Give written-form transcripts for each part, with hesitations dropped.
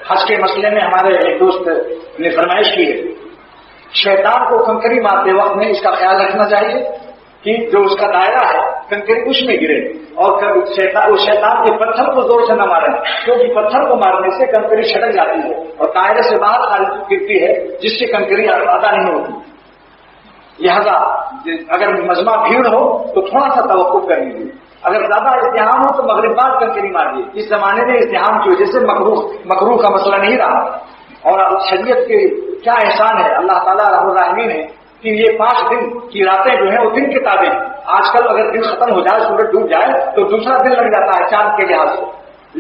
حج کے مسئلے میں ہمارے ایک دوست نے فرمائش کی ہے، شیطان کو کنکری مارتے وقت میں اس کا خیال رکھنا چاہیے کہ جو اس کا دائرہ ہے کنکری اس میں گرے، اور شیطان کے پتھر کو زور سے نہ مارے، کیونکہ پتھر کو مارنے سے کنکری چھٹک جاتی ہے اور دائرے سے باہر خارج گرتی ہے، جس سے کنکری ادا نہیں ہوتی۔ لہذا اگر مجمع بھیڑ ہو تو تھوڑا سا توقف کر لیجیے، اگر زیادہ ازدحام ہو تو مغرب بعد کنکری ماریے۔ اس زمانے میں ازدحام کی وجہ سے مکروہ کا مسئلہ نہیں رہا، اور شریعت کے کیا احسان ہے اللہ تعالیٰ رحم الرحمین ہے کہ یہ 5 دن کی راتیں جو ہیں وہ دن کی تابع ہیں۔ آج کل اگر دن ختم ہو جائے، سورج ڈوب جائے تو دوسرا دن لگ جاتا ہے چاند کے لحاظ سے،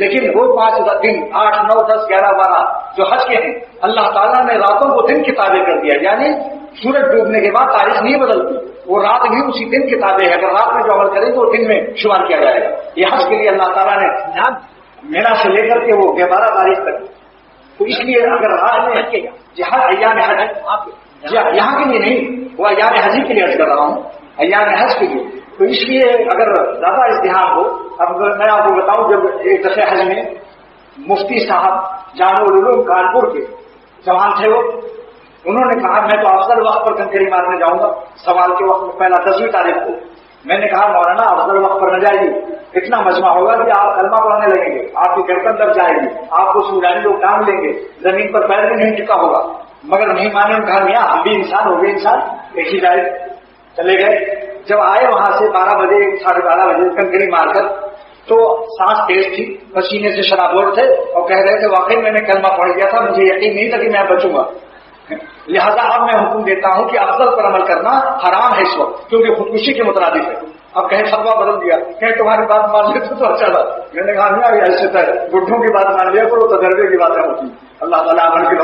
لیکن وہ 5 دن 8 9 10 11 12 جو حج کے ہیں اللہ تعالیٰ نے راتوں کو دن کی تابع کر دیا، یعنی سورج ڈوبنے کے بعد تاریخ نہیں بدلتی، وہ رات بھی اسی دن کی تابع ہے، اگر رات میں جو عمل کریں تو وہ دن میں شمار کیا جائے گا۔ یہ حج کے لیے اللہ تعالیٰ نے مینا سے لے کر کے وہ 12 تاریخ تک، تو اس لیے اگر رات میں جہاں ایام حج یہاں کے لیے نہیں، وہ ایام حجی کے لیے حج کر رہا ہوں، ایام حج کے لیے، تو اس لیے اگر زیادہ ازدحام ہو، اب میں آپ کو بتاؤں جب ایک دفعہ حج میں مفتی صاحب جامع العلوم کانپور کے جوان تھے، وہ انہوں نے کہا میں تو افضل وقت پر کنکری مارنے جاؤں گا، سوال کے وقت میں پہلا 10ویں تاریخ کو۔ میں نے کہا مولانا افضل وقت پر نہ جائیے، اتنا مجمع ہوگا کہ آپ کلمہ پڑھنے لگیں گے، آپ کی گردن دب جائے گی، آپ کو سودانی لوگ ڈانگ لیں گے، زمین پر پیر بھی نہیں ٹکا ہوگا، مگر نہیں مانے۔ کہا میاں ہم بھی انسان ہو گئے، انسان ایک ہی جائے، چلے گئے۔ جب آئے وہاں سے 12 بجے 12:30 بجے کنکری مار کر، تو سانس تیز تھی، پسینے سے شرابور تھے، اور کہہ رہے تھے واقعی میں نے کلمہ پڑھ لیا تھا، مجھے یقین نہیں تھا کہ میں بچوں گا۔ لہذا اب میں حکم دیتا ہوں کہ افضل پر عمل کرنا حرام ہے اس وقت، کیونکہ خودکشی کے مترادف ہے۔ اب کہیں فتوا بدل دیا، کہیں تمہاری بات مان لیتے تو اچھا تھا۔ میں نے کہا نہیں ایسے تھا، گڈھوں کی بات مان لیا کرو، تجربے کی باتیں ہوتی۔ اللہ تعالیٰ عمل کی